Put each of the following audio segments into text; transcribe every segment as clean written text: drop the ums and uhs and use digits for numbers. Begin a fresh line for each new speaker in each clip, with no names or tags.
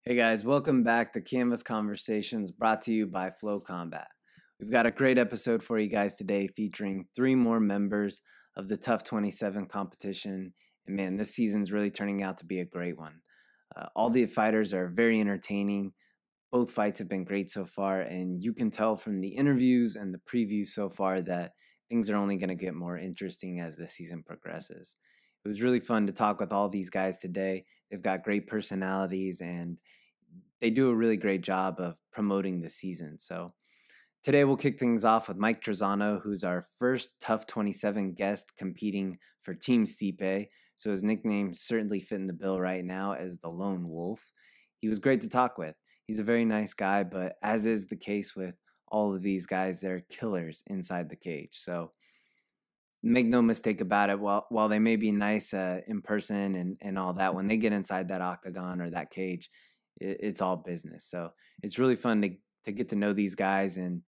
Hey guys, welcome back to Canvas Conversations brought to you by FloCombat. We've got a great episode for you guys today featuring 3 more members of the TUF 27 competition. And man, this season's really turning out to be a great one. All the fighters are very entertaining. Both fights have been great so far, and you can tell from the interviews and the previews so far that things are only going to get more interesting as the season progresses. It was really fun to talk with all these guys today. They've got great personalities and they do a really great job of promoting the season. So today we'll kick things off with Mike Trizano, who's our first TUF 27 guest competing for Team Stipe. So his nickname certainly fitting the bill right now as the Lone Wolf. He was great to talk with. He's a very nice guy, but as is the case with all of these guys, they're killers inside the cage. So make no mistake about it, while they may be nice in person and all that, when they get inside that octagon or that cage, it's all business. So it's really fun to get to know these guys and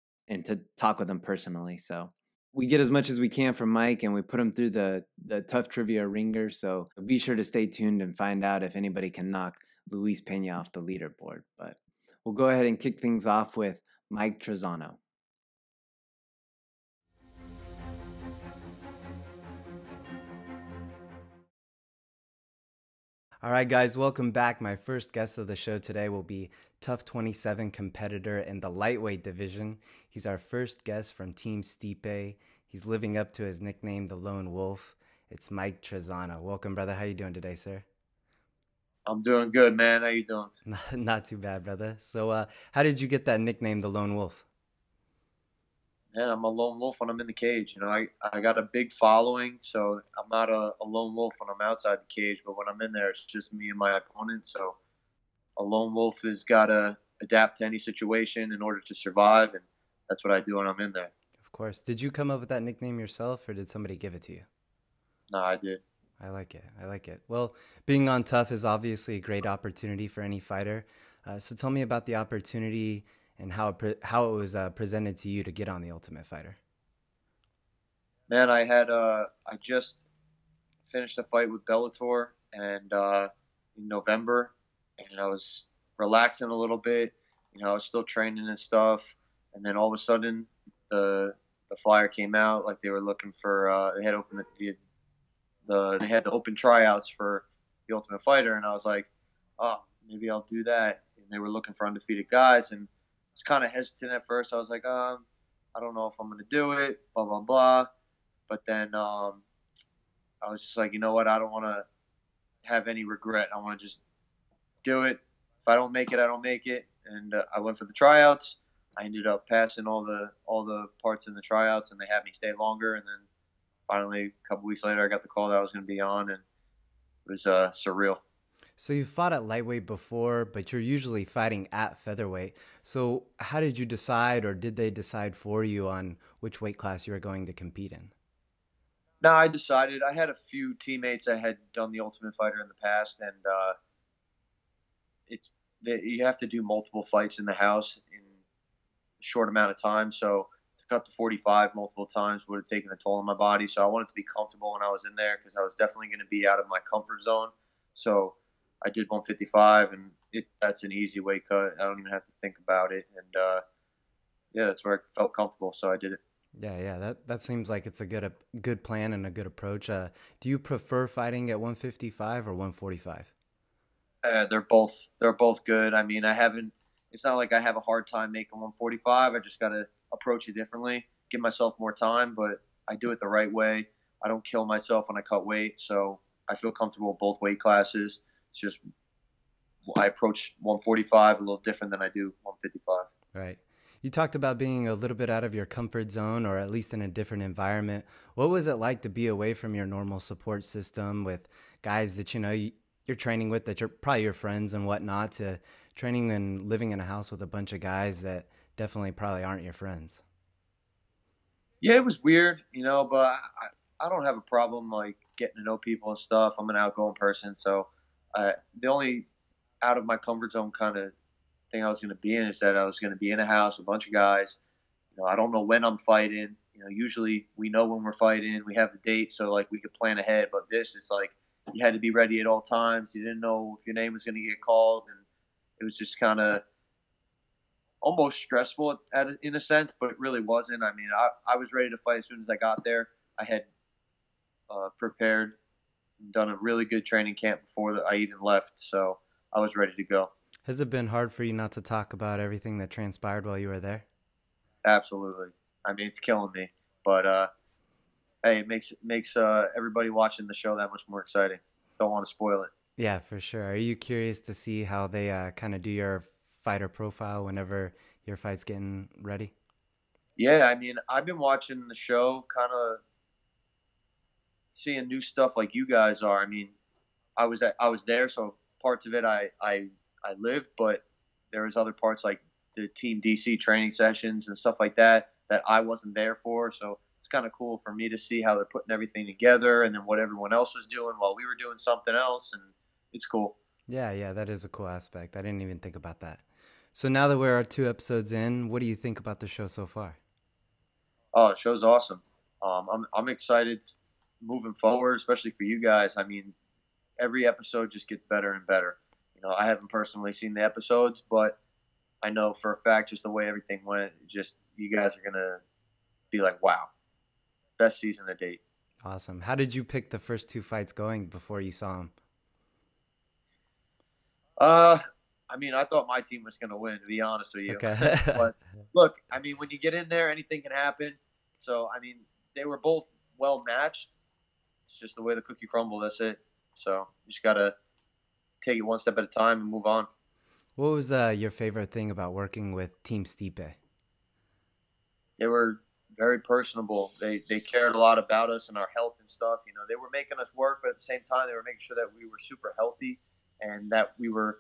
to talk with them personally. So we get as much as we can from Mike, and we put him through the TUF Trivia ringer. So be sure to stay tuned and find out if anybody can knock Luis Pena off the leaderboard. But we'll go ahead and kick things off with Mike Trizano. All right, guys, welcome back. My first guest of the show today will be TUF 27 competitor in the lightweight division. He's our first guest from Team Stipe. He's living up to his nickname, the Lone Wolf. It's Mike Trizano. Welcome, brother. How you doing today, sir?
I'm doing good, man. How you doing?
Not too bad, brother. So how did you get that nickname, the Lone Wolf?
Man, I'm a lone wolf when I'm in the cage. You know, I got a big following, so I'm not a lone wolf when I'm outside the cage, but when I'm in there, it's just me and my opponent. So a lone wolf has got to adapt to any situation in order to survive, and that's what I do when I'm in there.
Of course. Did you come up with that nickname yourself, or did somebody give it to you?
No, I did.
I like it. I like it. Well, being on TUF is obviously a great opportunity for any fighter. So tell me about the opportunity and how it was presented to you to get on the Ultimate Fighter.
Man, I just finished a fight with Bellator and in November, and I was relaxing a little bit. You know, I was still training and stuff, and then all of a sudden the flyer came out like they were looking for they had the open tryouts for the Ultimate Fighter, and I was like, oh, maybe I'll do that. And they were looking for undefeated guys, and I was kind of hesitant at first. I was like, I don't know if I'm gonna do it, blah blah blah. But then I was just like, you know what? I don't want to have any regret. I want to just do it. If I don't make it, I don't make it. And I went for the tryouts. I ended up passing all the parts in the tryouts, and they had me stay longer. And then finally, a couple weeks later, I got the call that I was going to be on, and it was surreal.
So you fought at lightweight before, but you're usually fighting at featherweight. So how did you decide, or did they decide for you on which weight class you were going to compete in?
No, I decided. I had a few teammates that had done the Ultimate Fighter in the past, and you have to do multiple fights in the house in a short amount of time. So to cut to 45 multiple times would have taken a toll on my body. So I wanted to be comfortable when I was in there because I was definitely going to be out of my comfort zone. So I did 155, and that's an easy weight cut. I don't even have to think about it. And yeah, that's where I felt comfortable, so I did it.
Yeah. That seems like it's a good plan and a good approach. Do you prefer fighting at 155 or 145?
They're both good. I mean, I haven't. It's not like I have a hard time making 145. I just got to approach it differently, give myself more time, but I do it the right way. I don't kill myself when I cut weight, so I feel comfortable with both weight classes. It's just I approach 145 a little different than I do 155.
Right. You talked about being a little bit out of your comfort zone, or at least in a different environment. What was it like to be away from your normal support system with guys that you're training with, that you're probably your friends and whatnot, to training and living in a house with a bunch of guys that definitely probably aren't your friends?
Yeah, it was weird, but I don't have a problem like getting to know people and stuff. I'm an outgoing person, so the only out of my comfort zone kind of thing I was going to be in is that I was going to be in a house with a bunch of guys. I don't know when I'm fighting. Usually we know when we're fighting. We have the date, so like we could plan ahead. But this, it's like you had to be ready at all times. You didn't know if your name was going to get called, and it was just kind of almost stressful in a sense, but it really wasn't. I mean, I was ready to fight as soon as I got there. I had prepared, done a really good training camp before I even left, so I was ready to go.
Has it been hard for you not to talk about everything that transpired while you were there?
Absolutely. I mean, it's killing me, but hey, it makes everybody watching the show that much more exciting. Don't want to spoil it.
Yeah, for sure. Are you curious to see how they kind of do your fighter profile whenever your fight's getting ready?
Yeah, I mean, I've been watching the show, kind of seeing new stuff like you guys are. I mean, I was there, so parts of it I lived, but there was other parts like the Team DC training sessions and stuff like that that I wasn't there for. So it's kind of cool for me to see how they're putting everything together, and then what everyone else was doing while we were doing something else, and it's cool.
Yeah, yeah, that is a cool aspect. I didn't even think about that. So now that we're 2 episodes in, what do you think about the show so far?
Oh, the show's awesome. I'm excited moving forward, especially for you guys. I mean, every episode just gets better and better. You know, I haven't personally seen the episodes, but I know for a fact just the way everything went, just you guys are gonna be like, wow, best season to date.
Awesome. How did you pick the first two fights going before you saw them?
Uh, I mean, I thought my team was gonna win, to be honest with you.
Okay.
But look, I mean, when you get in there, anything can happen. So I mean, they were both well matched. It's just the way the cookie crumbled. That's it. So you just gotta take it one step at a time and move on.
What was your favorite thing about working with Team Stipe?
They were very personable. They cared a lot about us and our health and stuff. You know, they were making us work, but at the same time, they were making sure that we were super healthy and that we were,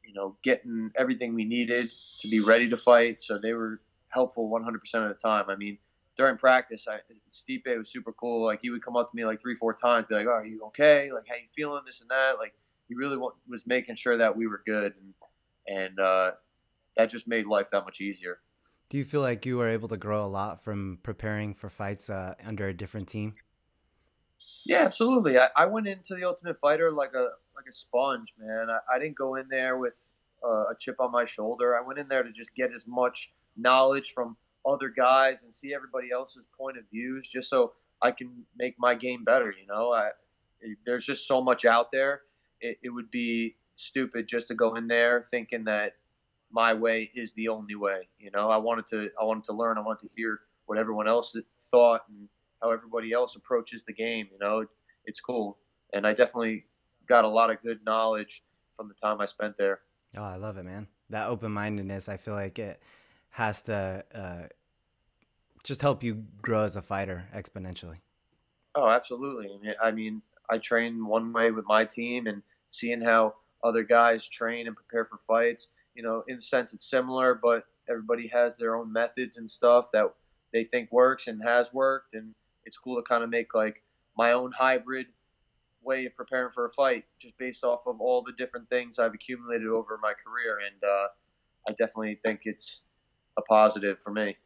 you know, getting everything we needed to be ready to fight. So they were helpful 100% of the time. I mean, during practice, Stipe was super cool. Like he would come up to me like 3, 4 times, be like, "Oh, are you okay? Like, how you feeling? This and that." Like he really was making sure that we were good, and that just made life that much easier.
Do you feel like you were able to grow a lot from preparing for fights under a different team?
Yeah, absolutely. I went into the Ultimate Fighter like a sponge, man. I didn't go in there with a chip on my shoulder. I went in there to just get as much knowledge from other guys and see everybody else's point of views, just so I can make my game better. You know, there's just so much out there. It would be stupid just to go in there thinking that my way is the only way. You know, I wanted to learn. I wanted to hear what everyone else thought and how everybody else approaches the game. You know, it's cool, and I definitely got a lot of good knowledge from the time I spent there.
Oh, I love it, man. That open mindedness, I feel like it has to just help you grow as a fighter exponentially.
Oh, absolutely. I mean, I train one way with my team, and seeing how other guys train and prepare for fights. You know, in a sense, it's similar, but everybody has their own methods and stuff that they think works and has worked, and it's cool to kind of make like my own hybrid way of preparing for a fight, just based off of all the different things I've accumulated over my career, and I definitely think it's a positive for me.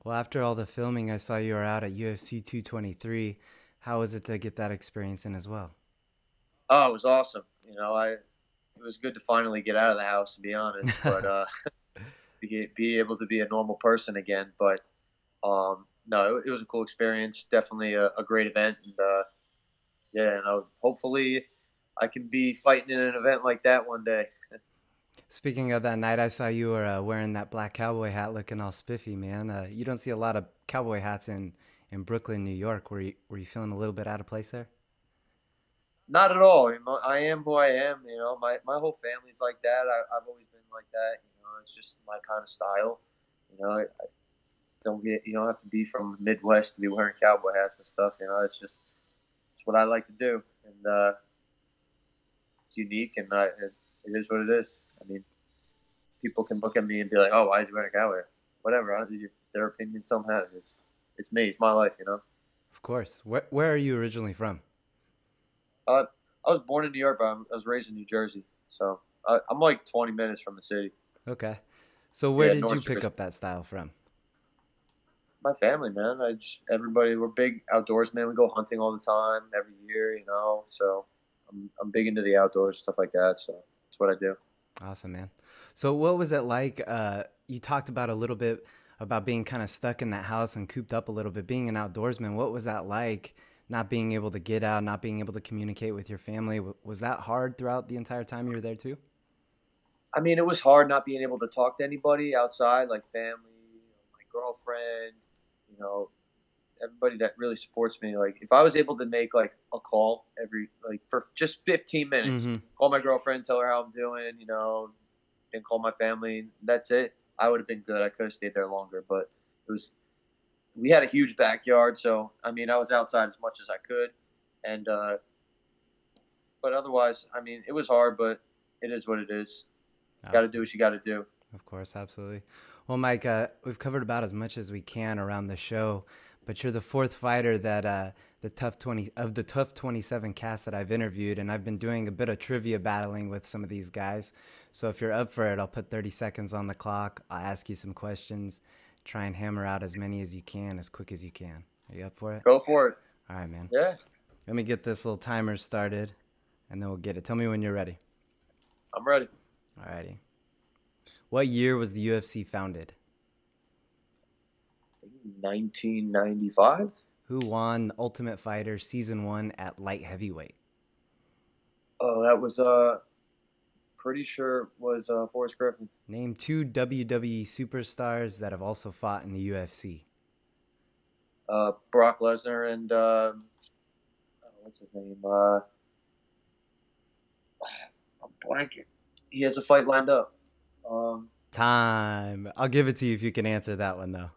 Well, after all the filming, I saw you were out at UFC 223. How was it to get that experience in as well?
Oh, it was awesome. You know, it was good to finally get out of the house, to be honest, but be able to be a normal person again. But no, it was a cool experience. Definitely a great event, and yeah, and hopefully I can be fighting in an event like that one day.
Speaking of that night, I saw you were wearing that black cowboy hat looking all spiffy, man. You don't see a lot of cowboy hats in Brooklyn, New York. Were you feeling a little bit out of place there?
Not at all. You know, I am who I am. You know, my whole family's like that. I've always been like that. You know, it's just my kind of style. You know, I don't get. You don't have to be from the Midwest to be wearing cowboy hats and stuff. You know, it's what I like to do, and it's unique, and it is what it is. I mean, people can look at me and be like, "Oh, why is he wearing a cowboy?" Whatever. Their opinions don't matter. It's me. It's my life. You know.
Of course. Where are you originally from?
Uh, I was born in New York, but I was raised in New Jersey, so I'm like 20 minutes from the city.
Okay. So where
Yeah,
did you
North
pick
Jersey.
up that style from?
My family, man. Everybody, we're big outdoorsmen. We go hunting all the time, every year, you know. So I'm big into the outdoors, stuff like that. So that's what I do.
Awesome, man. So what was it like? You talked about a little bit about being kind of stuck in that house and cooped up a little bit, being an outdoorsman. What was that like? Not being able to get out, not being able to communicate with your family. Was that hard throughout the entire time you were there too?
I mean, it was hard not being able to talk to anybody outside, like family, my girlfriend, you know, everybody that really supports me. Like, if I was able to make like a call like for just 15 minutes,
Mm-hmm.
call my girlfriend, tell her how I'm doing, then call my family, that's it. I would have been good. I could have stayed there longer, but it was, we had a huge backyard. So, I mean, I was outside as much as I could. And, but otherwise, I mean, it was hard, but it is what it is. Got to do what you got to do.
Of course, absolutely. Well, Mike, we've covered about as much as we can around the show, but you're the fourth fighter that the TUF 27 cast that I've interviewed, and I've been doing a bit of trivia battling with some of these guys. So if you're up for it, I'll put 30 seconds on the clock. I'll ask you some questions, try and hammer out as many as you can, as quick as you can. Are you up for it?
Go for it.
All right, man.
Yeah.
Let me get this little timer started, and then we'll get it. Tell me when you're ready.
I'm ready.
All righty. What year was the UFC founded?
1995.
Who won Ultimate Fighter Season 1 at light heavyweight?
Oh, that was pretty sure was Forrest Griffin.
Name 2 WWE superstars that have also fought in the UFC.
Brock Lesnar and what's his name? I'm blanking. He has a fight lined up.
Time. I'll give it to you if you can answer that one though.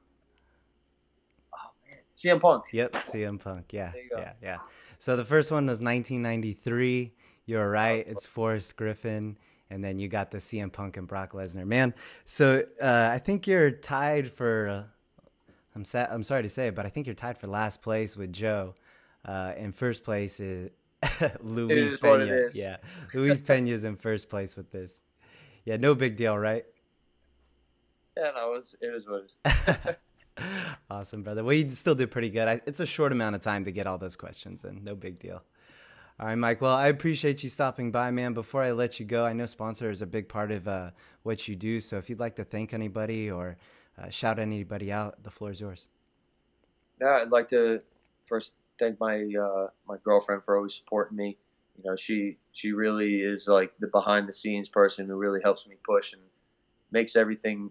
Oh man, CM Punk.
Yep, CM Punk. Yeah,
There you go.
yeah. So the first one was 1993. You're right. It's Forrest Griffin, and then you got the CM Punk and Brock Lesnar. Man, so I think you're tied for. I'm sorry to say it, but I think you're tied for last place with Joe. In first place is Luis Pena. Yeah, Luis Pena's in first place with this. Yeah, no big deal, right?
Yeah, no, it was what it is.
Awesome, brother. Well, you still did pretty good. It's a short amount of time to get all those questions in. No big deal. All right, Mike. Well, I appreciate you stopping by, man. Before I let you go, I know sponsor is a big part of what you do. So if you'd like to thank anybody or shout anybody out, the floor is yours.
Yeah, I'd like to first thank my my girlfriend for always supporting me. She really is like the behind the scenes person who really helps me push and makes everything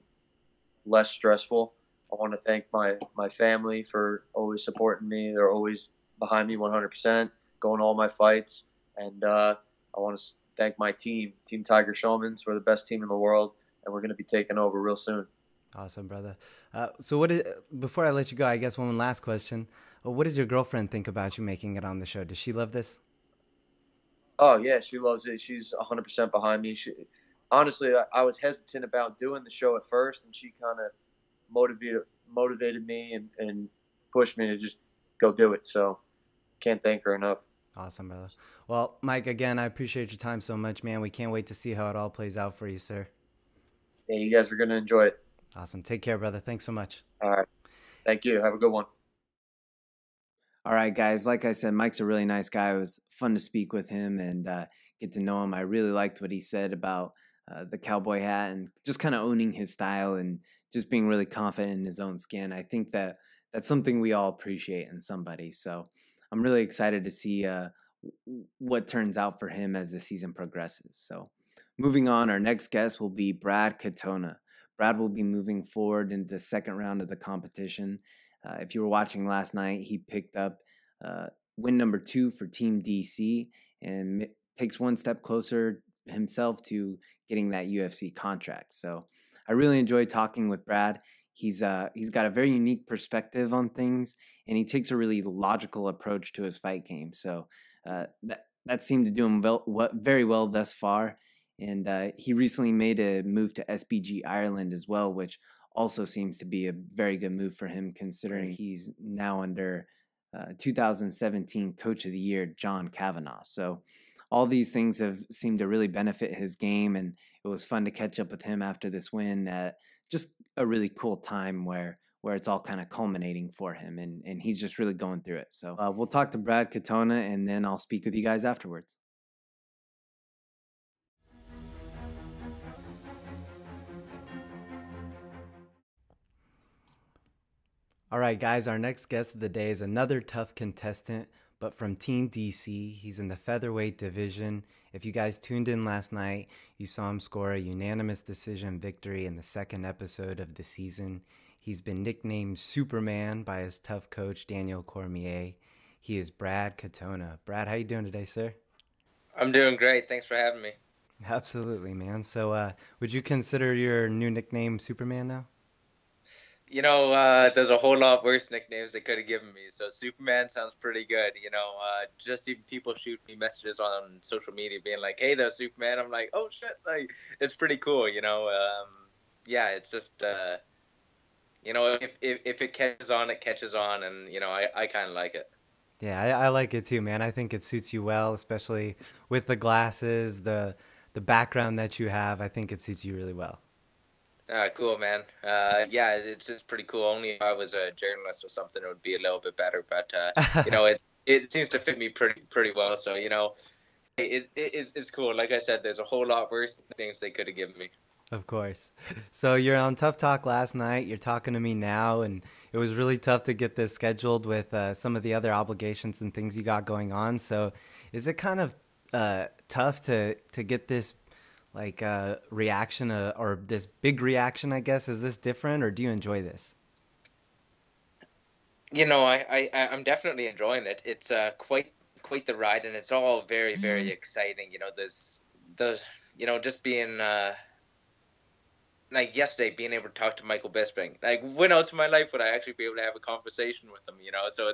less stressful. I want to thank my family for always supporting me. They're always behind me 100%, going to all my fights. And I want to thank my team, Team Tiger Showmans. We're the best team in the world, and we're going to be taking over real soon.
Awesome, brother. So before I let you go, I guess one last question. What does your girlfriend think about you making it on the show? Does she love this?
Oh, yeah, she loves it. She's 100% behind me. Honestly, I was hesitant about doing the show at first, and she kind of motivated me and pushed me to just go do it. So can't thank her enough.
Awesome, brother. Well, Mike, again, I appreciate your time so much, man. We can't wait to see how it all plays out for you, sir.
Yeah, you guys are going to enjoy it.
Awesome. Take care, brother. Thanks so much.
All right. Thank you. Have a good one.
All right, guys. Like I said, Mike's a really nice guy. It was fun to speak with him and get to know him. I really liked what he said about the cowboy hat and just kind of owning his style and just being really confident in his own skin. I think that that's something we all appreciate in somebody. So I'm really excited to see what turns out for him as the season progresses. So moving on, our next guest will be Brad Katona. Brad will be moving forward into the second round of the competition. If you were watching last night, he picked up win number 2 for Team DC and takes one step closer himself to getting that UFC contract. So I really enjoyed talking with Brad. He's got a very unique perspective on things, and he takes a really logical approach to his fight game. So that seemed to do him very well thus far. And he recently made a move to SBG Ireland as well, which also seems to be a very good move for him, considering he's now under 2017 Coach of the Year, John Kavanagh. So all these things have seemed to really benefit his game, and it was fun to catch up with him after this win at just a really cool time where it's all kind of culminating for him, and he's just really going through it. So we'll talk to Brad Katona, and then I'll speak with you guys afterwards.
All right, guys, our next guest of the day is another TUF contestant, but from Team DC. He's in the featherweight division. If you guys tuned in last night, you saw him score a unanimous decision victory in the second episode of the season. He's been nicknamed Superman by his TUF coach, Daniel Cormier. He is Brad Katona. Brad, how you doing today, sir?
I'm doing great. Thanks for having me.
Absolutely, man. So, would you consider your new nickname Superman now?
There's a whole lot worse nicknames they could have given me. So Superman sounds pretty good. Just even people shoot me messages on social media being like, "Hey, there's Superman." I'm like, "Oh shit!" Like, it's pretty cool. Yeah, it's just if it catches on, it catches on, and I kind of like it.
Yeah, I like it too, man. I think it suits you well, especially with the glasses, the background that you have. I think it suits you really well.
Cool, man. Yeah, it's pretty cool. Only if I was a journalist or something, it would be a little bit better. But it seems to fit me pretty well. So it's cool. Like I said, there's a whole lot worse names they could have given me.
Of course. So you're on Tough Talk last night. You're talking to me now, and it was really tough to get this scheduled with some of the other obligations and things you got going on. So, is it kind of tough to get this reaction or this big reaction? I guess is this different, or do you enjoy this?
I'm definitely enjoying it. It's quite the ride, and it's all very very exciting. There's just being. Like yesterday, being able to talk to Michael Bisping, like when else in my life would I actually be able to have a conversation with him? So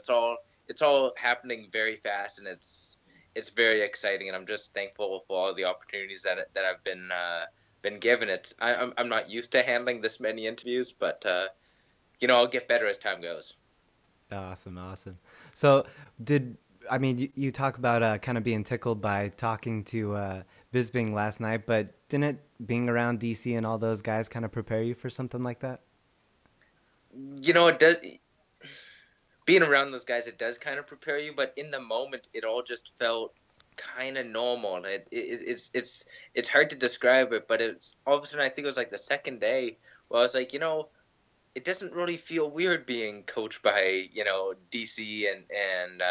it's all happening very fast, and it's very exciting, and I'm just thankful for all the opportunities that I've been given. I'm not used to handling this many interviews, but I'll get better as time goes.
Awesome. So you talk about kind of being tickled by talking to Bisping last night, but didn't it, being around DC and all those guys, kind of prepare you for something like that?
It does. Being around those guys, it does kind of prepare you, but in the moment, it all just felt kind of normal. It's hard to describe it, but it's all of a sudden, I think it was like the second day where I was like, it doesn't really feel weird being coached by DC and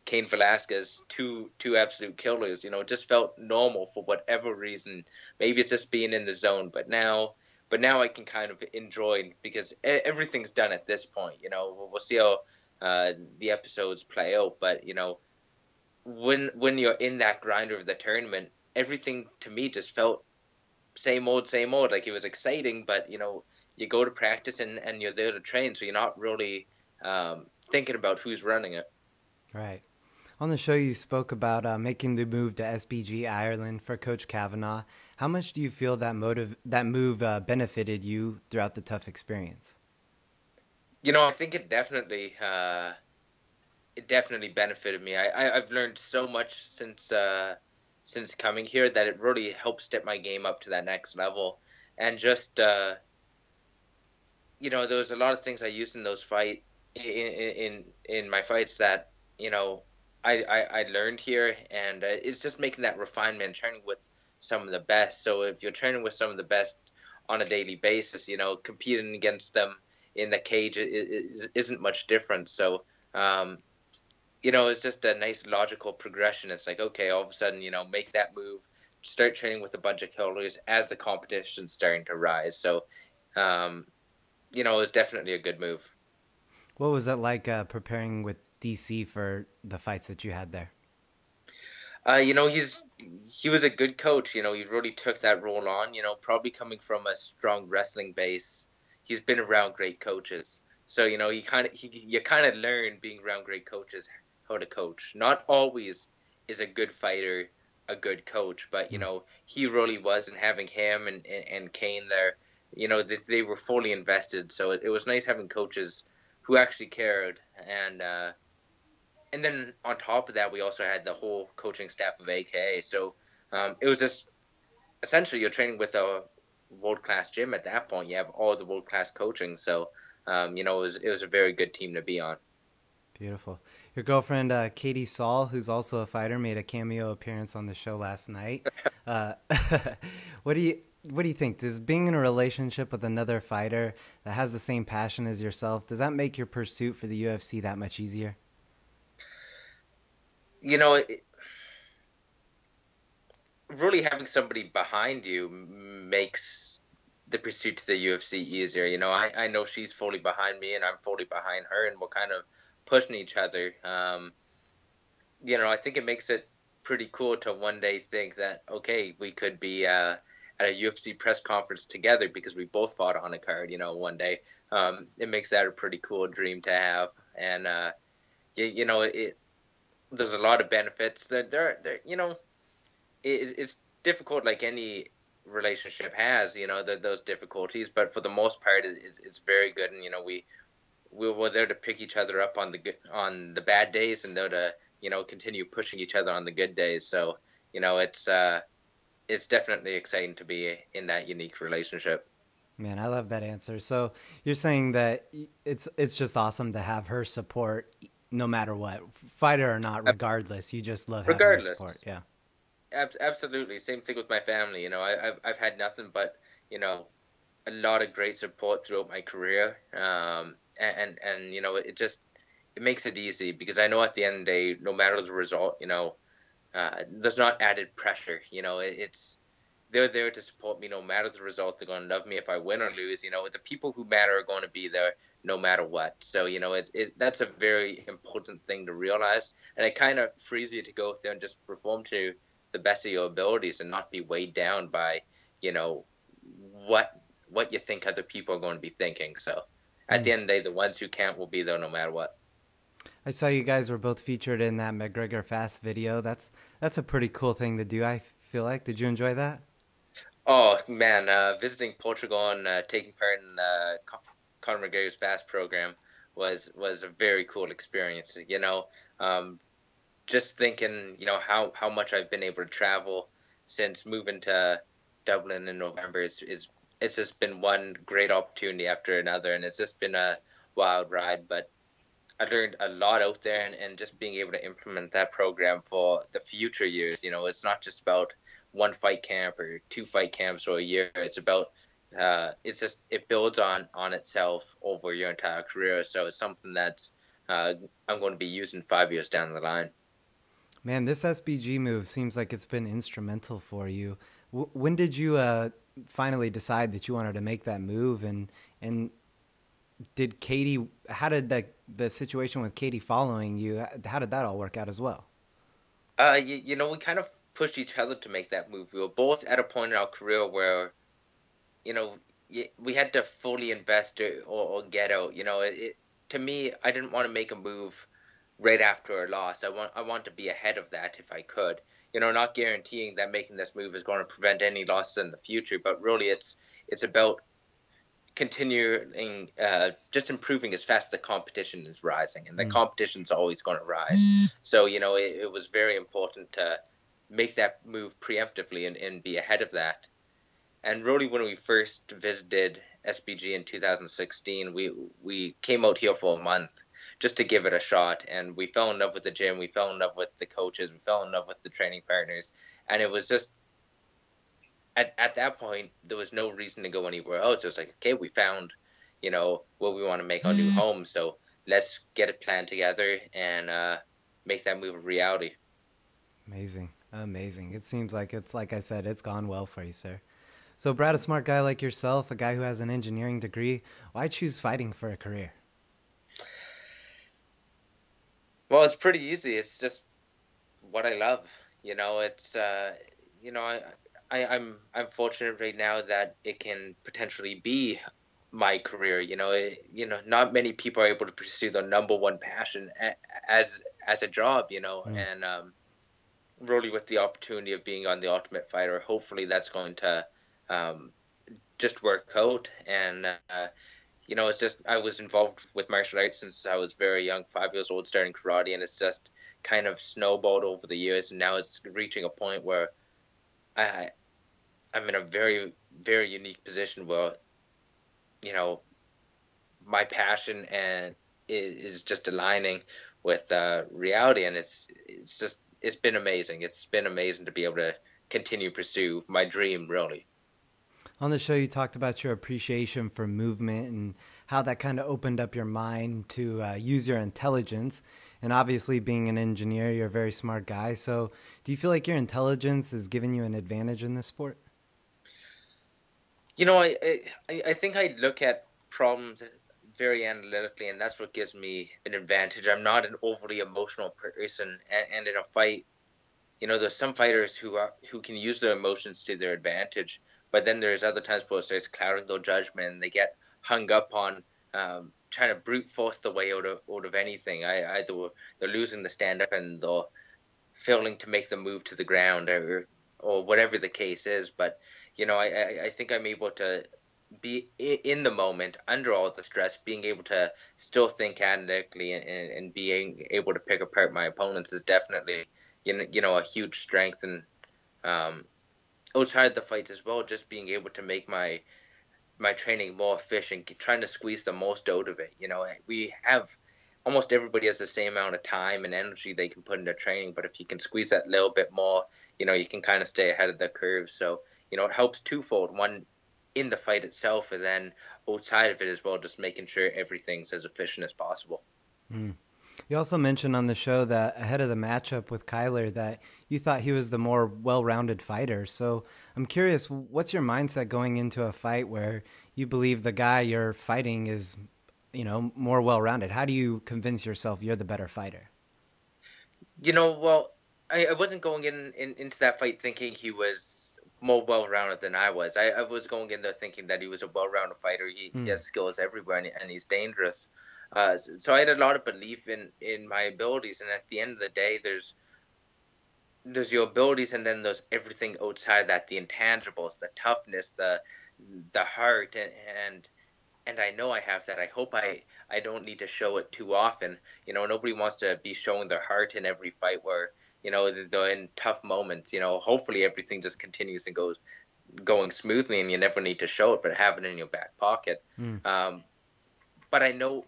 Cain Velasquez, two absolute killers. It just felt normal for whatever reason. Maybe it's just being in the zone, but now I can kind of enjoy because everything's done at this point. We'll see how the episodes play out, but when you're in that grinder of the tournament, everything to me just felt same old. Like, it was exciting, but you go to practice and you're there to train, so you're not really thinking about who's running it.
Right. On the show, you spoke about making the move to SBG Ireland for Coach Kavanagh. How much do you feel that move benefited you throughout the TUF experience?
I think it definitely benefited me. I've learned so much since coming here that it really helped step my game up to that next level. And just there was a lot of things I used in those in my fights that I learned here, and it's just making that refinement, training with some of the best. So if you're training with some of the best on a daily basis, competing against them in the cage isn't much different. So, it's just a nice logical progression. It's like, okay, all of a sudden, make that move, start training with a bunch of killers as the competition's starting to rise. So, it's definitely a good move.
What was it like preparing with DC for the fights that you had there?
He was a good coach. He really took that role on. Probably coming from a strong wrestling base, he's been around great coaches. So you kind of learn being around great coaches how to coach. Not always is a good fighter a good coach, but he really was, and having him and Cain there, they were fully invested. So it was nice having coaches who actually cared, and then on top of that, we also had the whole coaching staff of AKA. So it was just essentially you're training with a world-class gym at that point. You have all the world-class coaching. So, it was a very good team to be on.
Beautiful. Your girlfriend, Katie Saul, who's also a fighter, made a cameo appearance on the show last night. What do what do you think? Does being in a relationship with another fighter that has the same passion as yourself, does that make your pursuit for the UFC that much easier?
You know, really having somebody behind you makes the pursuit to the UFC easier. You know, I know she's fully behind me and I'm fully behind her, and we're kind of pushing each other. You know, I think it makes it pretty cool to one day think that, okay, we could be at a UFC press conference together because we both fought on a card, you know, one day. It makes that a pretty cool dream to have. And, you know, there's a lot of benefits that you know, it's difficult like any relationship has, you know, those difficulties, but for the most part, it's very good. And, you know, we're there to pick each other up on the bad days, and there to, you know, continue pushing each other on the good days. So, you know, it's definitely exciting to be in that unique relationship.
Man, I love that answer. So you're saying that it's just awesome to have her support no matter what, fighter or not, regardless. You just love having her
Regardless,
support. Yeah.
absolutely. Same thing with my family. You know, I've had nothing but, you know, a lot of great support throughout my career. And you know, it makes it easy because I know at the end of the day, no matter the result, you know, there's not added pressure. You know, it's they're there to support me no matter the result. They're going to love me if I win or lose. You know, the people who matter are going to be there no matter what. So, you know, that's a very important thing to realize. And it kind of frees you to go out there and just perform to the best of your abilities and not be weighed down by, you know, what you think other people are going to be thinking. So at the
Mm.
end of the day, the ones who can't will be there no matter what.
I saw you guys were both featured in that McGregor Fast video. That's a pretty cool thing to do. I feel like. Did you enjoy that?
Oh man, visiting Portugal and taking part in Conor McGregor's Fast program was a very cool experience. You know, um, just thinking, you know, how much I've been able to travel since moving to Dublin in November. It's just been one great opportunity after another, and it's just been a wild ride. But I learned a lot out there, and just being able to implement that program for the future years. You know, it's not just about one fight camp or two fight camps or a year. It's about it's just it builds on itself over your entire career. So it's something that's I'm going to be using 5 years down the line.
Man, this SBG move seems like it's been instrumental for you. When did you finally decide that you wanted to make that move? And did Katie? How did the situation with Katie following you? How did that all work out as well?
You know, we kind of pushed each other to make that move. We were both at a point in our career where, you know, we had to fully invest or get out. You know, to me, I didn't want to make a move right after a loss. I want to be ahead of that if I could. You know, not guaranteeing that making this move is going to prevent any losses in the future, but really it's about continuing just improving as fast as the competition is rising, and the
Mm.
competition's always going to rise. So, you know, it was very important to make that move preemptively and be ahead of that. And really, when we first visited SBG in 2016, we came out here for a month just to give it a shot, and we fell in love with the gym, we fell in love with the coaches, we fell in love with the training partners, and it was just at that point there was no reason to go anywhere else. It was like, okay, we found, you know, where we want to make our new home, so let's get it planned together and make that move a reality.
Amazing, amazing. It seems like it's like I said, it's gone well for you, sir. So, Brad, a smart guy like yourself, a guy who has an engineering degree, why choose fighting for a career?
Well, it's pretty easy. It's just what I love. You know, you know, I'm fortunate right now that it can potentially be my career. You know, you know, not many people are able to pursue their number one passion as a job. You know,
Mm.
and really with the opportunity of being on the Ultimate Fighter, hopefully that's going to um, just work out. And you know, it's just I was involved with martial arts since I was very young, 5 years old, starting karate, and it's just kind of snowballed over the years, and now it's reaching a point where I I'm in a very unique position where, you know, my passion and is just aligning with reality, and it's just it's been amazing. It's been amazing to be able to continue pursue my dream, really.
On the show, you talked about your appreciation for movement and how that kind of opened up your mind to use your intelligence. And obviously, being an engineer, you're a very smart guy. So, do you feel like your intelligence is giving you an advantage in this sport?
You know, I think I look at problems very analytically, and that's what gives me an advantage. I'm not an overly emotional person, and in a fight, there's some fighters who can use their emotions to their advantage, but then there's other times where it starts clouding their judgment, and they get hung up on trying to brute force the way out of anything. Either they're losing the stand up and they're failing to make the move to the ground, or whatever the case is. But I think I'm able to be in the moment under all the stress, being able to still think analytically, and being able to pick apart my opponents is definitely a huge strength. And um, outside the fights as well, just being able to make my training more efficient, trying to squeeze the most out of it. We have almost everybody has the same amount of time and energy they can put into training, but if you can squeeze that little bit more, you can kind of stay ahead of the curve. So, it helps twofold. One, in the fight itself, and then outside of it as well, just making sure everything's as efficient as possible.
Mm. You also mentioned on the show that ahead of the matchup with Kyler that you thought he was the more well-rounded fighter. So I'm curious, what's your mindset going into a fight where you believe the guy you're fighting is, more well-rounded? How do you convince yourself you're the better fighter?
Well, I wasn't going into that fight thinking he was more well-rounded than I was. I was going in there thinking that he was a well-rounded fighter. He has skills everywhere, and he's dangerous. So I had a lot of belief in my abilities, and at the end of the day, there's your abilities, and then there's everything outside that, the intangibles, the toughness, the heart, and I know I have that. I hope I don't need to show it too often. Nobody wants to be showing their heart in every fight where, they're in tough moments. Hopefully everything just continues and goes going smoothly, and you never need to show it, but have it in your back pocket.
Mm.
But I know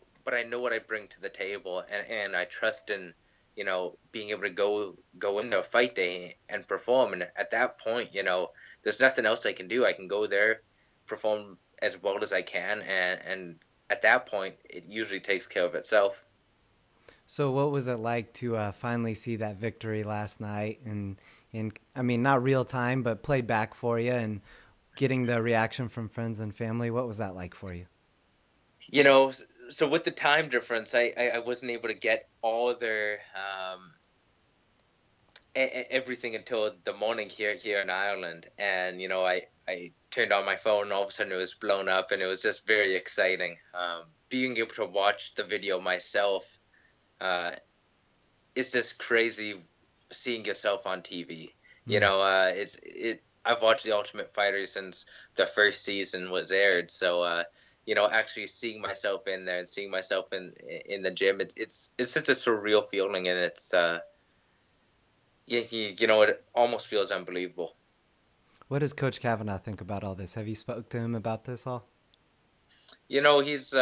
what I bring to the table, and I trust in, being able to go into a fight day and perform. And at that point, there's nothing else I can do. I can go there, perform as well as I can, and at that point, it usually takes care of itself.
So what was it like to finally see that victory last night? And I mean, not real time, but played back for you and getting the reaction from friends and family. What was that like for you?
You know, so with the time difference, I wasn't able to get all their everything until the morning here in Ireland, and I turned on my phone, and all of a sudden it was blown up, and it was just very exciting. Being able to watch the video myself, uh, it's just crazy seeing yourself on TV.
Mm.
I've watched The Ultimate Fighter since the first season was aired, so actually seeing myself in there and seeing myself in the gym, it's just a surreal feeling, and it's it almost feels unbelievable.
What does Coach Kavanaugh think about all this? Have you spoke to him about this all?
He's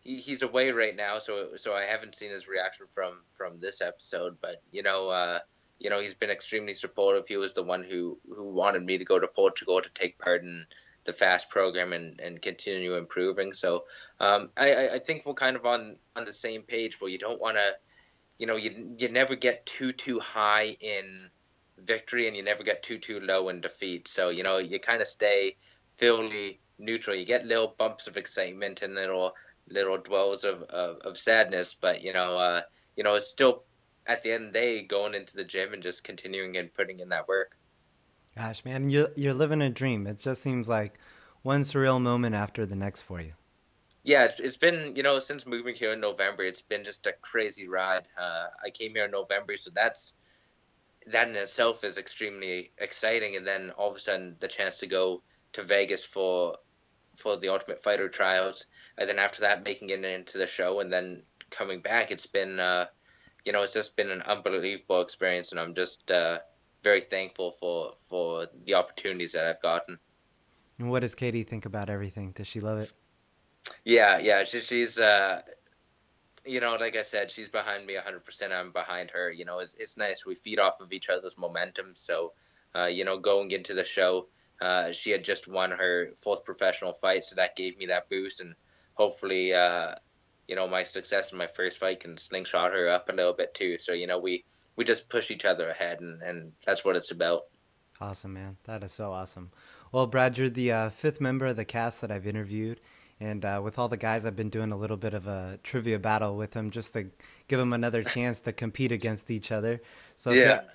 he's away right now, so I haven't seen his reaction from this episode. But he's been extremely supportive. He was the one who wanted me to go to Portugal to take part in the fast program and continue improving. So I think we're kind of on the same page, where you don't want to, you never get too high in victory, and you never get too low in defeat. So you kind of stay fairly neutral. You get little bumps of excitement and little dwells of sadness, but it's still, at the end of the day, going into the gym and just continuing and putting in that work.
Gosh, man, you're living a dream. It just seems like one surreal moment after the next for you.
Yeah, it's been, since moving here in November, it's been just a crazy ride. I came here in November, so that in itself is extremely exciting. And then all of a sudden, the chance to go to Vegas for the Ultimate Fighter trials, and then after that, making it into the show, and then coming back, it's been, it's just been an unbelievable experience, and I'm just very thankful for the opportunities that I've gotten.
And what does Katie think about everything? Does she love it?
Yeah. She's like I said, she's behind me 100%. I'm behind her. It's nice. We feed off of each other's momentum. So, going into the show, She had just won her fourth professional fight, so that gave me that boost, and hopefully, my success in my first fight can slingshot her up a little bit too. So we just push each other ahead, and that's what it's about.
Awesome, man. That is so awesome. Well, Brad, you're the fifth member of the cast that I've interviewed. And with all the guys, I've been doing a little bit of a trivia battle with them just to give them another chance to compete against each other. So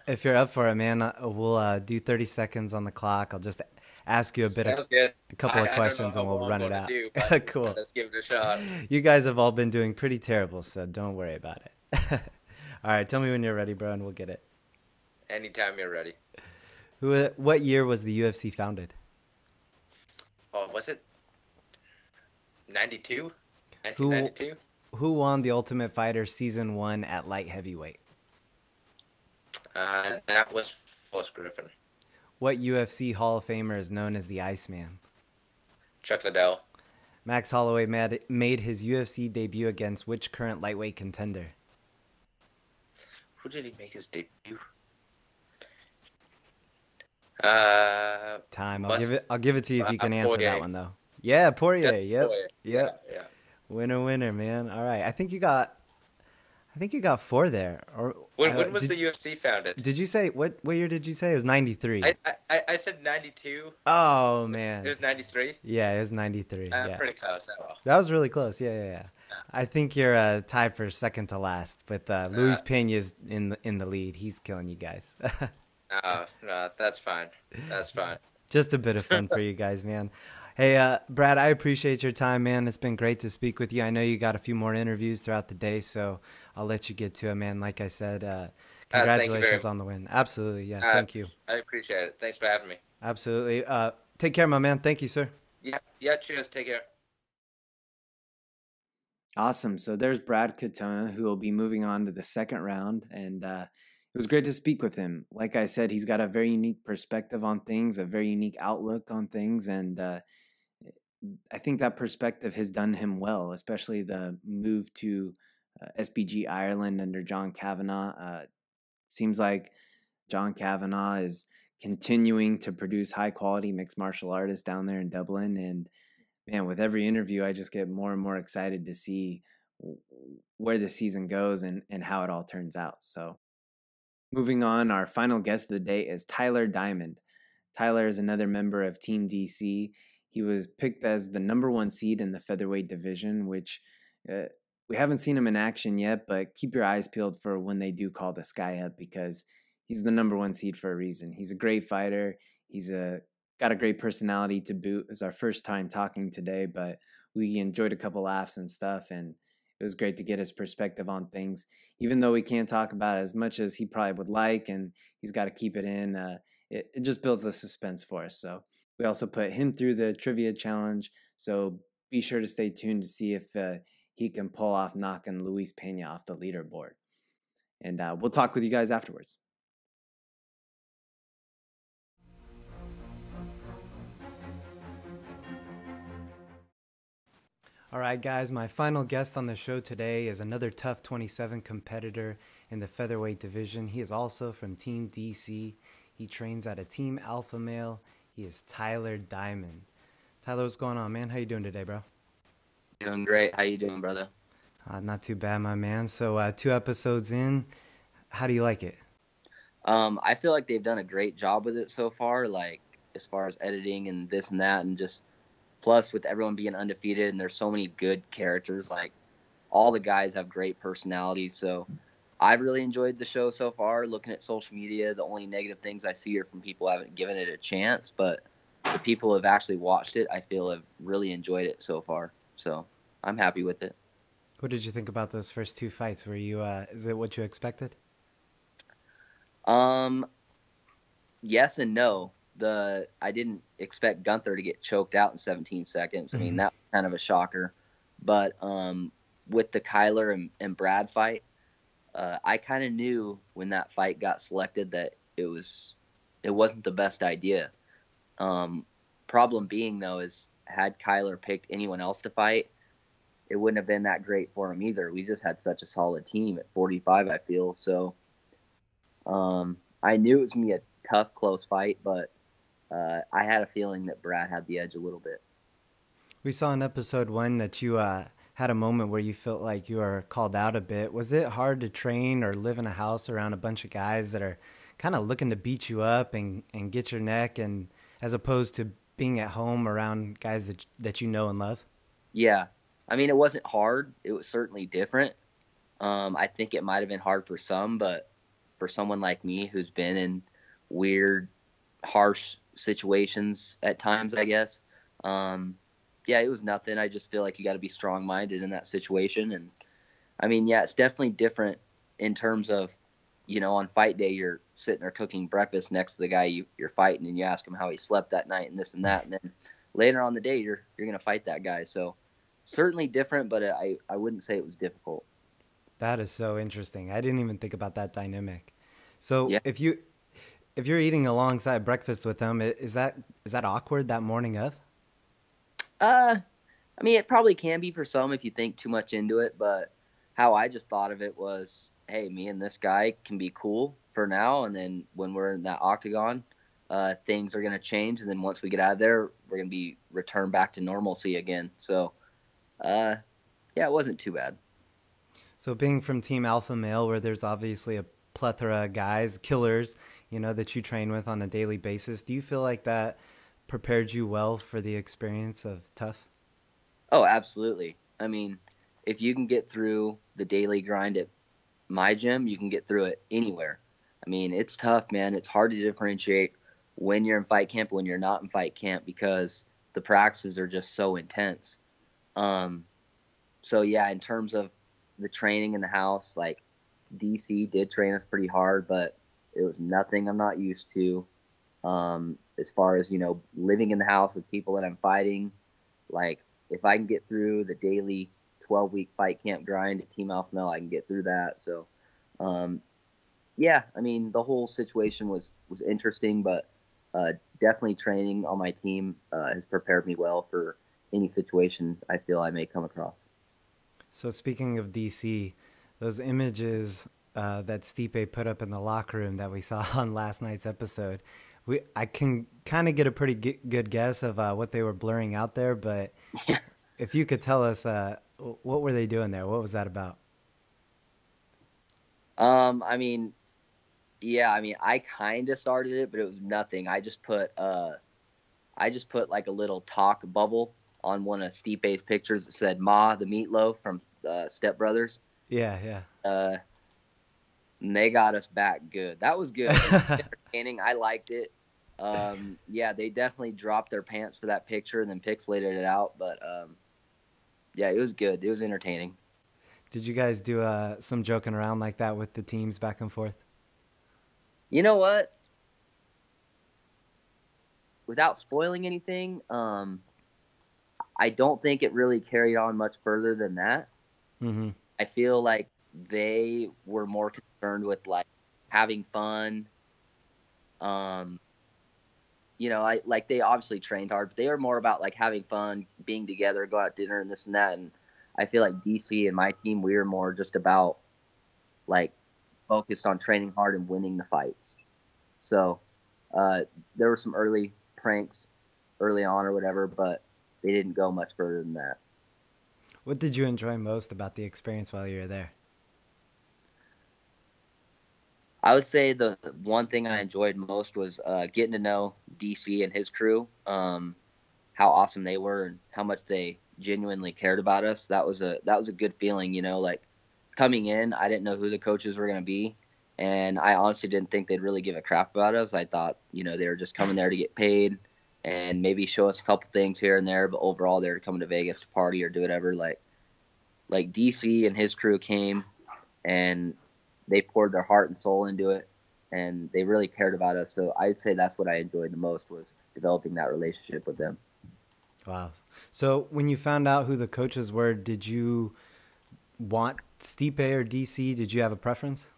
if you're up for it, man, we'll do 30 seconds on the clock. I'll just ask you a couple of questions and we'll run it out. Cool.
Let's give it a shot.
You guys have all been doing pretty terrible, so don't worry about it. All right, tell me when you're ready, bro, and we'll get it.
Anytime you're ready.
What year was the UFC founded?
Oh, was it 92? 1992?
Who won The Ultimate Fighter Season 1 at light heavyweight?
That was Forrest Griffin.
What UFC Hall of Famer is known as the Iceman?
Chuck Liddell.
Max Holloway made his UFC debut against which current lightweight contender?
Who did he make his debut?
Time. I'll give it to you if you can answer that one though. Yeah, Poirier. Yep.
Yeah.
Winner, man. All right. I think you got 4 there. Or
when was the UFC founded?
Did you say what year did you say? It was 93.
I said 92.
Oh man.
It was 93.
Yeah, it was 93. Yeah.
Pretty close.
That was really close. Yeah. I think you're tied for second to last, but Luis Pena's in the lead. He's killing you guys.
No, that's fine. That's fine.
Just a bit of fun for you guys, man. Hey, Brad, I appreciate your time, man. It's been great to speak with you. I know you got a few more interviews throughout the day, so I'll let you get to it, man. Like I said, congratulations on the win. Absolutely, yeah. Thank you.
I appreciate it. Thanks for having me.
Absolutely. Take care, my man. Thank you, sir.
Yeah. Cheers. Take care.
Awesome. So there's Brad Katona, who will be moving on to the second round, and it was great to speak with him. Like I said, he's got a very unique perspective on things, a very unique outlook on things, and I think that perspective has done him well, especially the move to SBG Ireland under John Kavanagh. Seems like John Kavanagh is continuing to produce high-quality mixed martial artists down there in Dublin, and man, with every interview, I just get more and more excited to see where the season goes and how it all turns out. So moving on, our final guest of the day is Tyler Diamond. Tyler is another member of Team DC. He was picked as the number 1 seed in the featherweight division, which we haven't seen him in action yet, but keep your eyes peeled for when they do call the sky up, because he's the number 1 seed for a reason. He's a great fighter. He's got a great personality to boot. It was our first time talking today, but we enjoyed a couple laughs and stuff, and it was great to get his perspective on things, even though we can't talk about as much as he probably would like, and he's got to keep it in. It just builds the suspense for us. So we also put him through the trivia challenge, so be sure to stay tuned to see if he can pull off knocking Luis Pena off the leaderboard. And we'll talk with you guys afterwards.
All right, guys, my final guest on the show today is another TUF 27 competitor in the featherweight division. He is also from Team DC. He trains at a Team Alpha Male. He is Tyler Diamond. Tyler, what's going on, man? How you doing today, bro?
Doing great. How you doing, brother?
Not too bad, my man. So 2 episodes in, how do you like it?
I feel like they've done a great job with it so far, like as far as editing and this and that, and just plus with everyone being undefeated and there's so many good characters, like all the guys have great personalities. So I've really enjoyed the show so far. Looking at social media, the only negative things I see are from people who haven't given it a chance, but the people who have actually watched it, I feel have really enjoyed it so far. So I'm happy with it.
What did you think about those first 2 fights? Were you is it what you expected?
Yes and no. I didn't expect Gunther to get choked out in 17 seconds. I mean, that was kind of a shocker. But with the Kyler and Brad fight, I kind of knew when that fight got selected that it wasn't the best idea. Problem being, though, is had Kyler picked anyone else to fight, it wouldn't have been that great for him either. We just had such a solid team at 45, I feel. So I knew it was going to be a tough, close fight, but I had a feeling that Brad had the edge a little bit.
We saw in episode 1 that you had a moment where you felt like you were called out a bit. Was it hard to train or live in a house around a bunch of guys that are kind of looking to beat you up and get your neck, and as opposed to being at home around guys that you know and love?
Yeah. I mean, it wasn't hard. It was certainly different. I think it might have been hard for some, but for someone like me who's been in weird, harsh situations at times, I guess, yeah, it was nothing. I just feel like you got to be strong-minded in that situation. And I mean, yeah, it's definitely different in terms of, on fight day, you're sitting there cooking breakfast next to the guy you're fighting, and you ask him how he slept that night and this and that. And then later on the day, you're going to fight that guy. So certainly different, but I wouldn't say it was difficult.
That is so interesting. I didn't even think about that dynamic. So
Yeah.
if you're eating alongside breakfast with them, is that awkward that morning of?
I mean, it probably can be for some if you think too much into it, but how I just thought of it was, hey, me and this guy can be cool for now, and then when we're in that octagon, things are going to change, and then once we get out of there, we're going to be returned back to normalcy again. So, yeah, it wasn't too bad.
So being from Team Alpha Male, where there's obviously a plethora of guys, killers, that you train with on a daily basis, do you feel like that prepared you well for the experience of TUF?
Oh, absolutely. I mean, if you can get through the daily grind at my gym, you can get through it anywhere. I mean, it's tough, man. It's hard to differentiate when you're in fight camp, when you're not in fight camp, because the practices are just so intense. So yeah, in terms of the training in the house, like DC did train us pretty hard, but it was nothing I'm not used to. As far as, living in the house with people that I'm fighting, like if I can get through the daily 12-week fight camp grind at Team Alpha Male, I can get through that. So, yeah, I mean, the whole situation was interesting, but definitely training on my team has prepared me well for any situation I feel I may come across.
So speaking of DC, those images that Stipe put up in the locker room that we saw on last night's episode, I can kind of get a pretty good guess of what they were blurring out there, but if you could tell us, what were they doing there? What was that about?
I mean, yeah, I mean, I kind of started it, but it was nothing. I just put like a little talk bubble on one of Stipe's pictures that said "Ma, the meatloaf" from Step Brothers.
Yeah.
And they got us back good. That was good. It was entertaining. I liked it. Yeah, they definitely dropped their pants for that picture and then pixelated it out. But yeah, it was good. It was entertaining.
Did you guys do some joking around like that with the teams back and forth?
You know what? Without spoiling anything, I don't think it really carried on much further than that.
Mm-hmm.
I feel like they were more concerned with like having fun. Like they obviously trained hard, but they were more about like having fun, being together, go out to dinner and this and that. And I feel like DC and my team, we were more just about like focused on training hard and winning the fights. So there were some early pranks early on or whatever, but they didn't go much further than that.
What did you enjoy most about the experience while you were there?
I would say the one thing I enjoyed most was getting to know DC and his crew, how awesome they were and how much they genuinely cared about us. That was a good feeling, like coming in, I didn't know who the coaches were going to be, and I honestly didn't think they'd really give a crap about us. I thought, they were just coming there to get paid and maybe show us a couple things here and there, but overall they were coming to Vegas to party or do whatever. Like DC and his crew came and they poured their heart and soul into it, and they really cared about us. So I'd say that's what I enjoyed the most, was developing that relationship with them.
Wow. So when you found out who the coaches were, did you want Stipe or DC? Did you have a preference?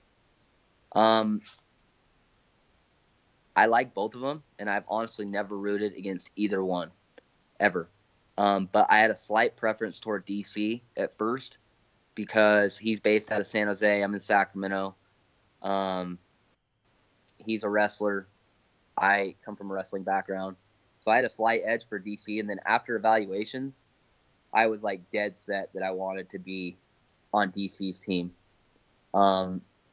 I like both of them, and I've honestly never rooted against either one, ever. But I had a slight preference toward DC at first because he's based out of San Jose. I'm in Sacramento. He's a wrestler. I come from a wrestling background, so I had a slight edge for DC. And then after evaluations, I was like dead set that I wanted to be on DC's team.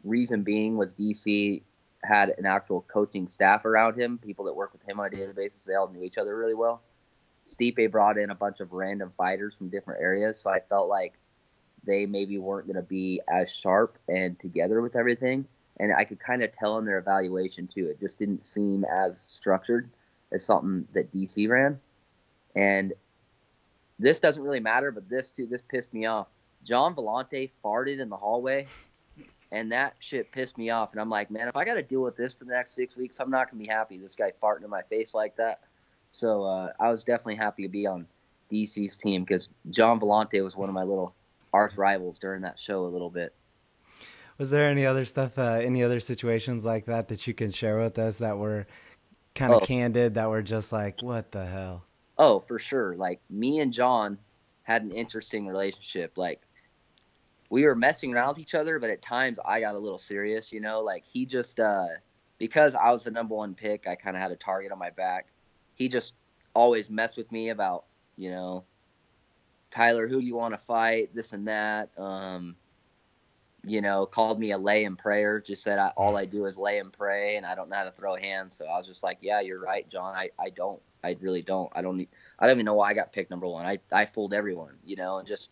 Reason being was DC had an actual coaching staff around him, people that work with him on a daily basis. They all knew each other really well. Stipe brought in a bunch of random fighters from different areas, so I felt like they maybe weren't going to be as sharp and together with everything. And I could kind of tell in their evaluation, too. It just didn't seem as structured as something that DC ran. And this doesn't really matter, but this pissed me off. John Vellante farted in the hallway, and that shit pissed me off. And I'm like, man, if I got to deal with this for the next 6 weeks, I'm not going to be happy. This guy farting in my face like that. So I was definitely happy to be on DC's team because John Vellante was one of my little arch rivals during that show a little bit.
Was there any other stuff, any other situations like that you can share with us that were kind of candid, that were just like, what the hell?
Oh, for sure. Like, me and John had an interesting relationship. Like, we were messing around with each other, but at times I got a little serious, you know? Like, he just, because I was the number one pick, I kind of had a target on my back. He just always messed with me about, you know, Tyler, who do you want to fight, this and that. You know, called me a lay and prayer, just said all I do is lay and pray, and I don't know how to throw hands. So I was just like, yeah, you're right, John. I really don't. I don't even know why I got picked number one. I fooled everyone, you know, and just,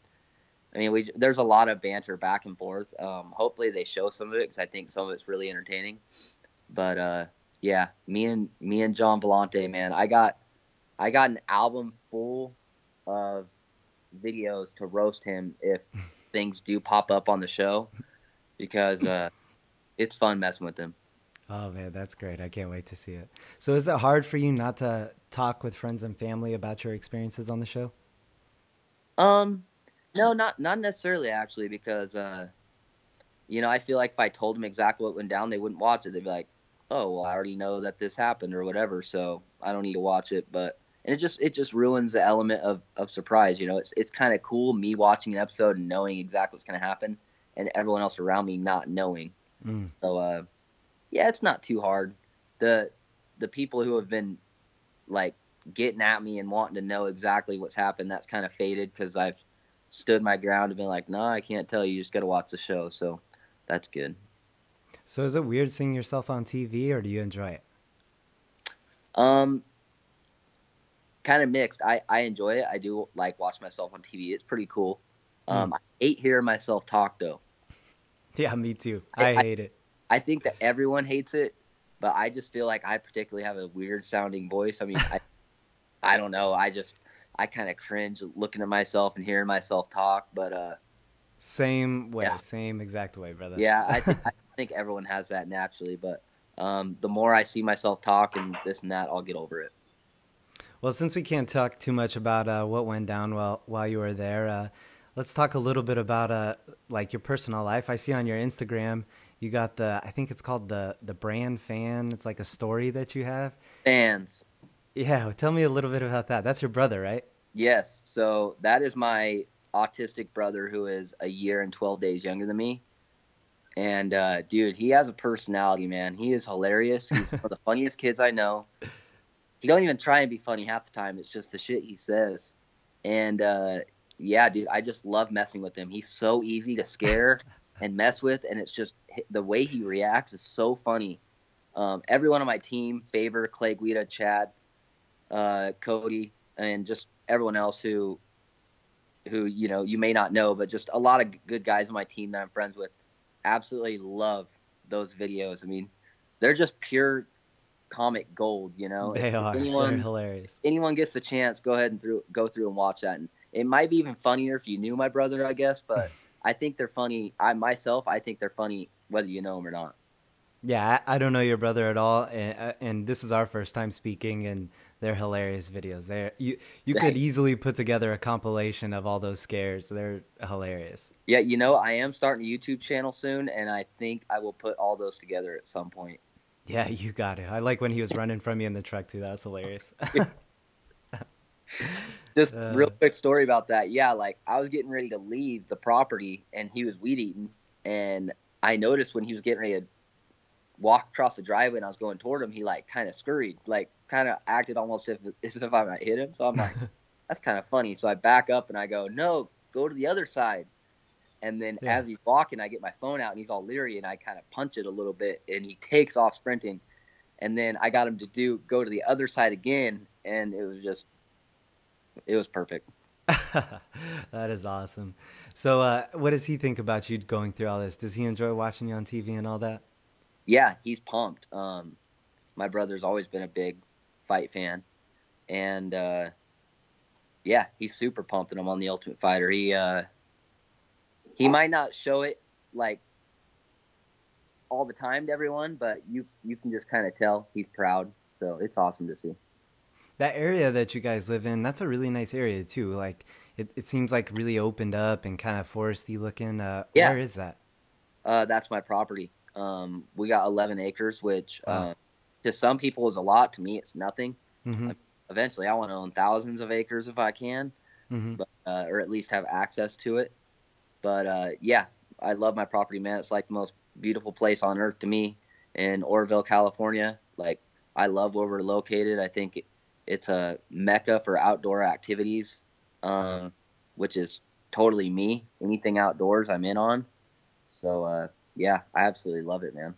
I mean, there's a lot of banter back and forth. Hopefully they show some of it because I think some of it's really entertaining. But yeah, me and John Vellante, man, I got an album full of videos to roast him if things do pop up on the show because it's fun messing with him.
Oh man, that's great. I can't wait to see it. So is it hard for you not to talk with friends and family about your experiences on the show?
No, not necessarily actually, because you know, I feel like if I told them exactly what went down, they wouldn't watch it. They'd be like, oh, well, I already know that this happened or whatever, so I don't need to watch it. But and it just ruins the element of surprise. You know, it's kind of cool me watching an episode and knowing exactly what's going to happen, and everyone else around me not knowing. So yeah, it's not too hard. The people who have been like getting at me and wanting to know exactly what's happened, that's kind of faded because I've stood my ground and been like, no, I can't tell you. You just got to watch the show. So that's good.
So is it weird seeing yourself on TV, or do you enjoy it?
Kind of mixed. I enjoy it. I do like watch myself on TV. It's pretty cool. I hate hearing myself talk though.
Yeah, me too. I hate it.
I think that everyone hates it, but I just feel like I particularly have a weird sounding voice. I mean, I don't know. I kind of cringe looking at myself and hearing myself talk, but
same way, same exact way, brother.
Yeah, I think everyone has that naturally, but the more I see myself talk and this and that, I'll get over it.
Well, since we can't talk too much about what went down while you were there, let's talk a little bit about like your personal life. I see on your Instagram you got I think it's called the brand fan. It's like a story that you have.
Fans.
Yeah, tell me a little bit about that. That's your brother, right?
Yes. So that is my autistic brother who is a year and 12 days younger than me. And dude, he has a personality, man. He is hilarious. He's one of the funniest kids I know. He don't even try and be funny half the time. It's just the shit he says. And yeah, dude, I just love messing with him. He's so easy to scare and mess with, and it's just the way he reacts is so funny. Everyone on my team, Favor, Clay Guida, Chad, Cody, and just everyone else who you know you may not know, but just a lot of good guys on my team that I'm friends with, absolutely love those videos. I mean, they're just pure comic gold, you know.
They are. They're hilarious.
Anyone gets the chance, go ahead and go through and watch that. And it might be even funnier if you knew my brother, I guess, but I think they're funny. I think they're funny whether you know them or not.
Yeah, I don't know your brother at all, and this is our first time speaking, and they're hilarious videos. You could easily put together a compilation of all those scares. They're hilarious.
Yeah, you know, I am starting a YouTube channel soon, and I think I will put all those together at some point.
Yeah, you got it. I like when he was running from you in the truck, too. That was hilarious.
Just real quick story about that. Yeah, like I was getting ready to leave the property, and he was weed eating, and I noticed when he was getting ready to walked across the driveway and I was going toward him, he like kind of scurried, like kind of acted almost as if I might hit him. So I'm like, that's kind of funny. So I back up and I go, no, go to the other side. And then as he's walking, I get my phone out and he's all leery and I kind of punch it a little bit and he takes off sprinting. And then I got him to go to the other side again. And it was perfect.
That is awesome. So what does he think about you going through all this? Does he enjoy watching you on TV and all that?
Yeah, he's pumped. My brother's always been a big fight fan. And, yeah, he's super pumped that I'm on The Ultimate Fighter. He might not show it like all the time to everyone, but you can just kind of tell he's proud. So it's awesome to see.
That area that you guys live in, that's a really nice area too. Like it seems like really opened up and kind of foresty looking. Where is that?
That's my property. We got 11 acres, which to some people is a lot. To me, it's nothing. Mm-hmm. Eventually, I want to own thousands of acres if I can, but, or at least have access to it. But yeah, I love my property, man. It's like the most beautiful place on earth to me in Oroville, California. Like, I love where we're located. I think it's a mecca for outdoor activities, which is totally me. Anything outdoors, I'm in on. So, yeah, I absolutely love it, man.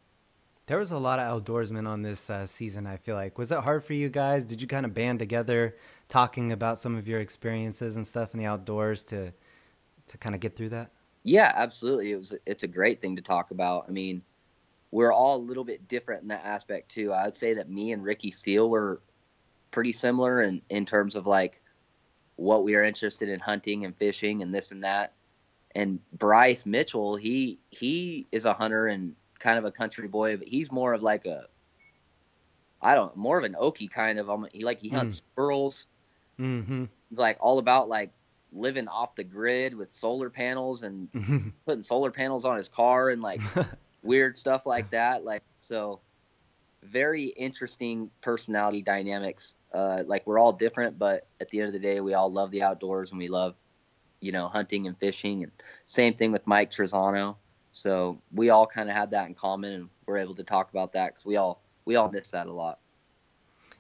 There was a lot of outdoorsmen on this season, I feel like. Was it hard for you guys? Did you kind of band together talking about some of your experiences and stuff in the outdoors to kind of get through that?
Yeah, absolutely. It's a great thing to talk about. I mean, we're all a little bit different in that aspect too. I would say that me and Ricky Steele were pretty similar in terms of like what we are interested in hunting and fishing and this and that. And Bryce Mitchell, he is a hunter and kind of a country boy, but he's more of like more of an Okie kind of. He hunts squirrels. Mm-hmm. He's like all about like living off the grid with solar panels and putting solar panels on his car and like weird stuff like that. Like, so very interesting personality dynamics. Like we're all different, but at the end of the day, we all love the outdoors and we love, hunting and fishing, and same thing with Mike Trizano. So we all kind of had that in common and we're able to talk about that because we all miss that a lot.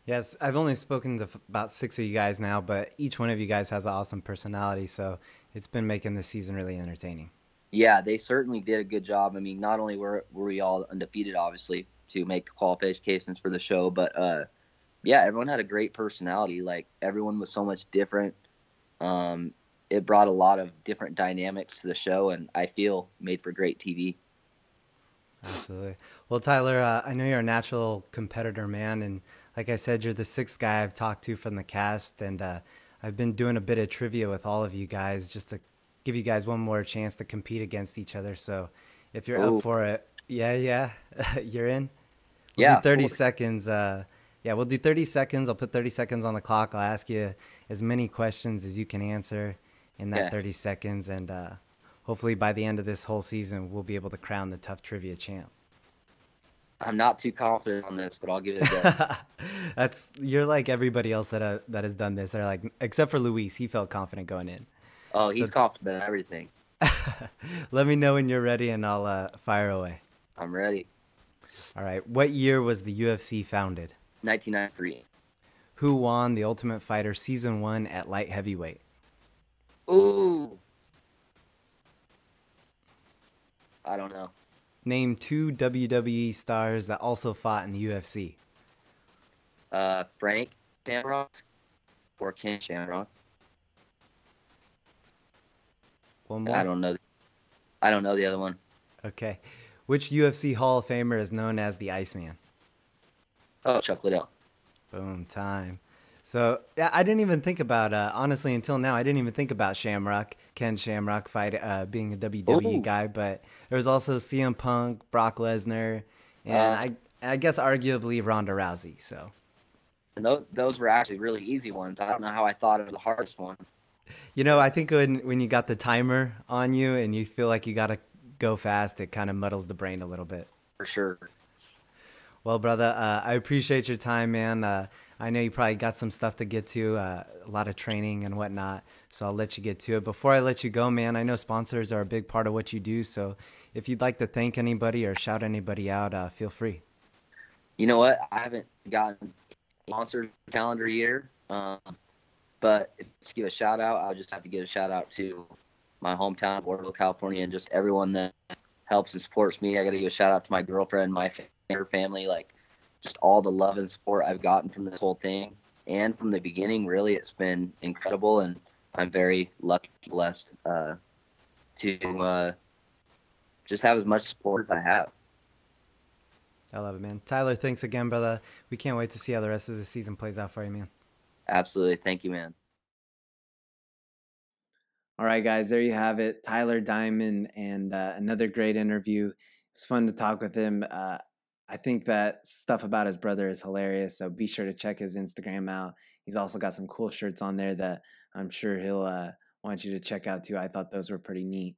Yes, I've only spoken to about 6 of you guys now, but each one of you guys has an awesome personality, so it's been making this season really entertaining.
Yeah, they certainly did a good job. I mean, not only were we all undefeated, obviously, to make qualifications for the show, but yeah, everyone had a great personality. Like, everyone was so much different. It brought a lot of different dynamics to the show, and I feel made for great TV.
Absolutely. Well, Tyler, I know you're a natural competitor, man, and like I said, you're the 6th guy I've talked to from the cast, and I've been doing a bit of trivia with all of you guys just to give you guys one more chance to compete against each other. So if you're up for it, yeah, you're in? We'll do 30 seconds. We'll do 30 seconds. I'll put 30 seconds on the clock. I'll ask you as many questions as you can answer in that 30 seconds, and hopefully by the end of this whole season, we'll be able to crown the TUF Trivia champ.
I'm not too confident on this, but I'll give it a go.
You're like everybody else that has done this. They're like, except for Luis, he felt confident going in.
Oh, he's confident in everything.
Let me know when you're ready, and I'll fire away.
I'm ready.
All right. What year was the UFC founded?
1993.
Who won The Ultimate Fighter Season 1 at light heavyweight?
Ooh. I don't know.
Name 2 WWE stars that also fought in the UFC.
Frank Shamrock or Ken Shamrock.
One more?
I don't know the other one.
Okay. Which UFC Hall of Famer is known as the Iceman?
Oh, Chuck Liddell.
Boom, time. So yeah, I didn't even think about, honestly, until now, I didn't even think about Ken Shamrock fight, being a WWE guy, but there was also CM Punk, Brock Lesnar, and I guess arguably Ronda Rousey. So,
and those were actually really easy ones. I don't know how I thought of the hardest one.
I think when you got the timer on you and you feel like you got to go fast, it kind of muddles the brain a little bit.
For sure.
Well, brother, I appreciate your time, man. I know you probably got some stuff to get to, a lot of training and whatnot, so I'll let you get to it. Before I let you go, man, I know sponsors are a big part of what you do, so if you'd like to thank anybody or shout anybody out, feel free.
You know what? I haven't gotten sponsored calendar year, but to give a shout out, I'll just have to give a shout out to my hometown, Oroville, California, and just everyone that helps and supports me. I got to give a shout out to my girlfriend, my family, like just all the love and support I've gotten from this whole thing. And from the beginning, really, it's been incredible, and I'm very lucky, blessed to just have as much support as I have.
I love it, man. Tyler, thanks again, brother. We can't wait to see how the rest of the season plays out for you, man.
Absolutely. Thank you, man.
All right, guys, there you have it. Tyler Diamond, and another great interview. It was fun to talk with him. I think that stuff about his brother is hilarious, so be sure to check his Instagram out. He's also got some cool shirts on there that I'm sure he'll want you to check out too. I thought those were pretty neat.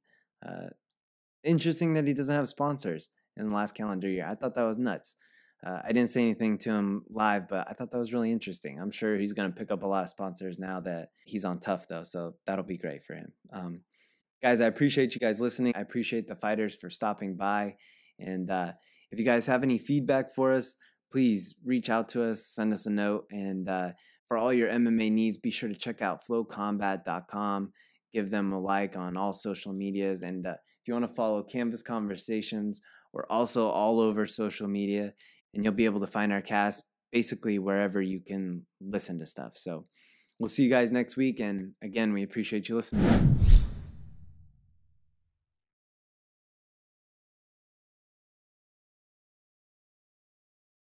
Interesting that he doesn't have sponsors in the last calendar year. I thought that was nuts. I didn't say anything to him live, but I thought that was really interesting. I'm sure he's going to pick up a lot of sponsors now that he's on TUF, though, so that'll be great for him. Guys, I appreciate you guys listening. I appreciate the fighters for stopping by. And if you guys have any feedback for us, please reach out to us, send us a note. And for all your MMA needs, be sure to check out FloCombat.com. Give them a like on all social medias. And if you want to follow Canvas Conversations, we're also all over social media. And you'll be able to find our cast basically wherever you can listen to stuff. So we'll see you guys next week. And again, we appreciate you listening.